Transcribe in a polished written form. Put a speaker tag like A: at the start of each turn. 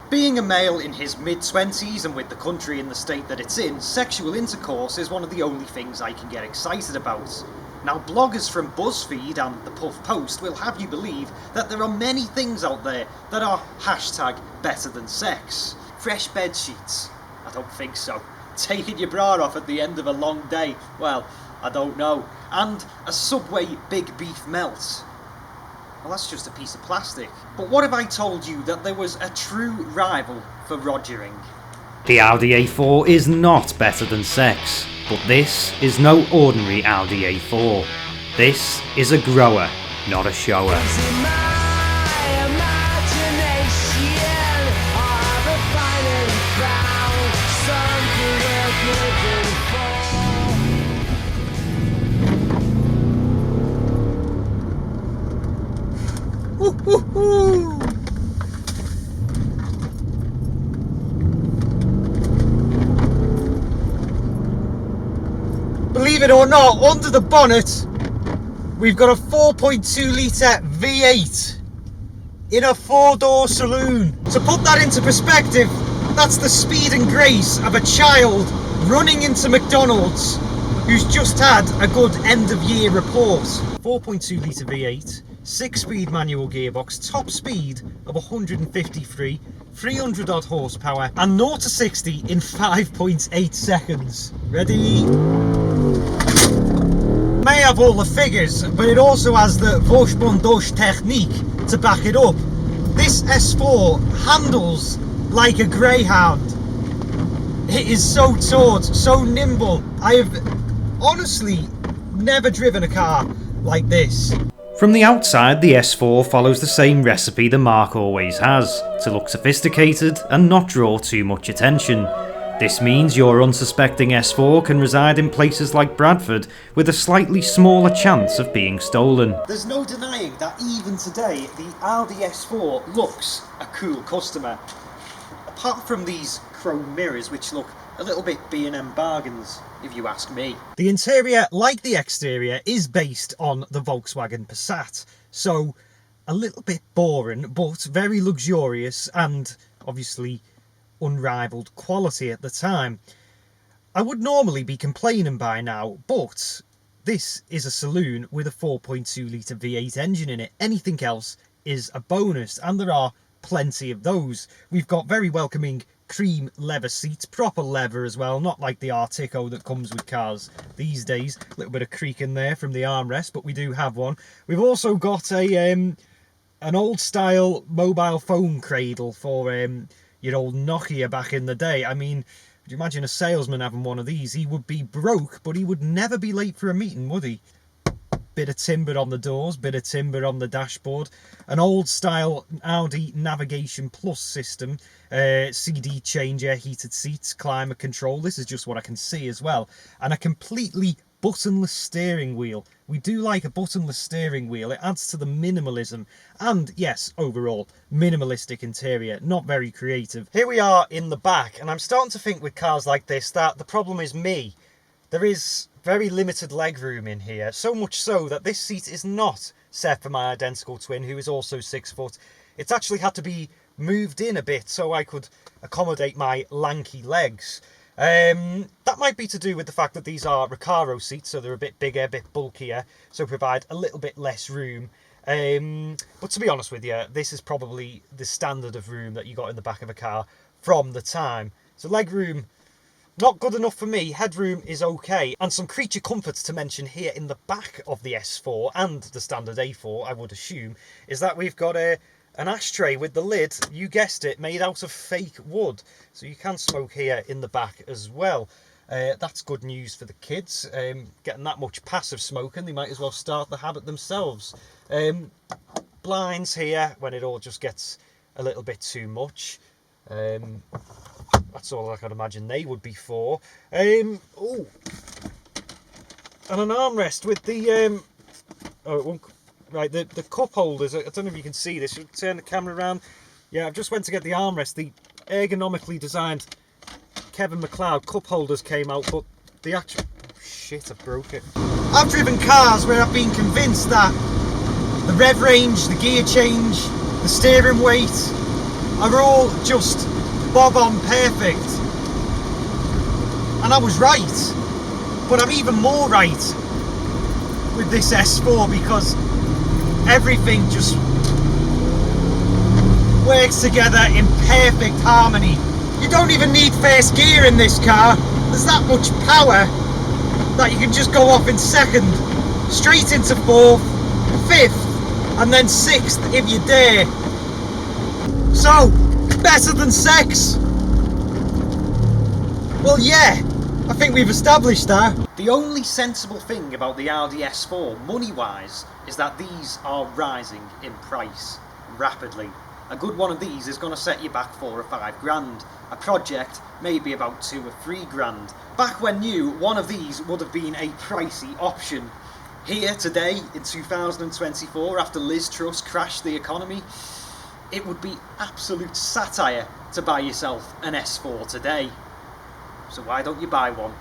A: Being a male in his mid-20s and with the country in the state that it's in, sexual intercourse is one of the only things I can get excited about. Now, bloggers from BuzzFeed and the Puff Post will have you believe that there are many things out there that are hashtag better than sex. Fresh bed sheets? I don't think so. Taking your bra off at the end of a long day? Well, I don't know. And a Subway Big Beef Melt? Well, that's just a piece of plastic. But what if I told you that there was a true rival for rogering?
B: The Audi A4 is not better than sex, but this is no ordinary Audi A4. This is a grower, not a shower.
A: Believe it or not, under the bonnet we've got a 4.2 litre V8 in a 4-door saloon. To put that into perspective, that's the speed and grace of a child running into McDonald's who's just had a good end of year report. 4.2 litre V8, 6-speed manual gearbox, top speed of 153, 300 odd horsepower, and 0 to 60 in 5.8 seconds. Ready? May have all the figures, but it also has the Vorsprung-Durch technique to back it up. This S4 handles like a greyhound. It is so taut, so nimble. I have honestly never driven a car like this.
B: From the outside, the S4 follows the same recipe the Mark always has, to look sophisticated and not draw too much attention. This means your unsuspecting S4 can reside in places like Bradford with a slightly smaller chance of being stolen.
A: There's no denying that even today the Audi S4 looks a cool customer. Apart from these chrome mirrors which look a little bit B&M bargains, if you ask me. The interior, like the exterior, is based on the Volkswagen Passat, so a little bit boring but very luxurious and obviously unrivaled quality at the time. I would normally be complaining by now, but this is a saloon with a 4.2 litre V8 engine in it. Anything else is a bonus, and there are plenty of those. We've got very welcoming cream leather seats, proper leather as well, not like the Artico that comes with cars these days. A little bit of creak in there from the armrest, but we do have one. We've also got a an old style mobile phone cradle for your old Nokia back in the day. I mean, could you imagine a salesman having one of these? He would be broke, but he would never be late for a meeting, would he? Bit of timber on the doors, bit of timber on the dashboard. An old style Audi Navigation Plus system, CD changer, heated seats, climate control. This is just what I can see as well. And a completely buttonless steering wheel. We do like a buttonless steering wheel. It adds to the minimalism and, yes, overall minimalistic interior. Not very creative. Here we are in the back, and I'm starting to think with cars like this that the problem is me. There is very limited legroom in here, so much so that this seat is not set for my identical twin, who is also 6 foot. It's actually had to be moved in a bit so I could accommodate my lanky legs. That might be to do with the fact that these are Recaro seats, so they're a bit bigger, a bit bulkier, so provide a little bit less room. But to be honest with you, this is probably the standard of room that you got in the back of a car from the time. So legroom, not good enough for me. Headroom is okay. And some creature comforts to mention here in the back of the S4 and the standard A4, I would assume, is that we've got an ashtray with the lid, you guessed it, made out of fake wood. So you can smoke here in the back as well. That's good news for the kids. Getting that much passive smoking, they might as well start the habit themselves. Blinds here when it all just gets a little bit too much. That's all I can imagine they would be for. Oh, and an armrest with the oh, it won't. Right, the cup holders. I don't know if you can see this. Should turn the camera around. Yeah, I've just went to get the armrest. The ergonomically designed Kevin McLeod cup holders came out, but the actual shit, I broke it. I've driven cars where I've been convinced that the rev range, the gear change, the steering weight, are all just bob on perfect. And I was right, but I'm even more right with this S4 because everything just works together in perfect harmony. You don't even need first gear in this car. There's that much power that you can just go off in second, straight into fourth, fifth, and then sixth if you dare. So, better than sex? Well, yeah, I think we've established that. The only sensible thing about the Audi S4, money-wise, is that these are rising in price rapidly. A good one of these is going to set you back 4 or 5 grand. A project, maybe about 2 or 3 grand. Back when new, one of these would have been a pricey option. Here, today, in 2024, after Liz Truss crashed the economy, it would be absolute satire to buy yourself an S4 today. So why don't you buy one?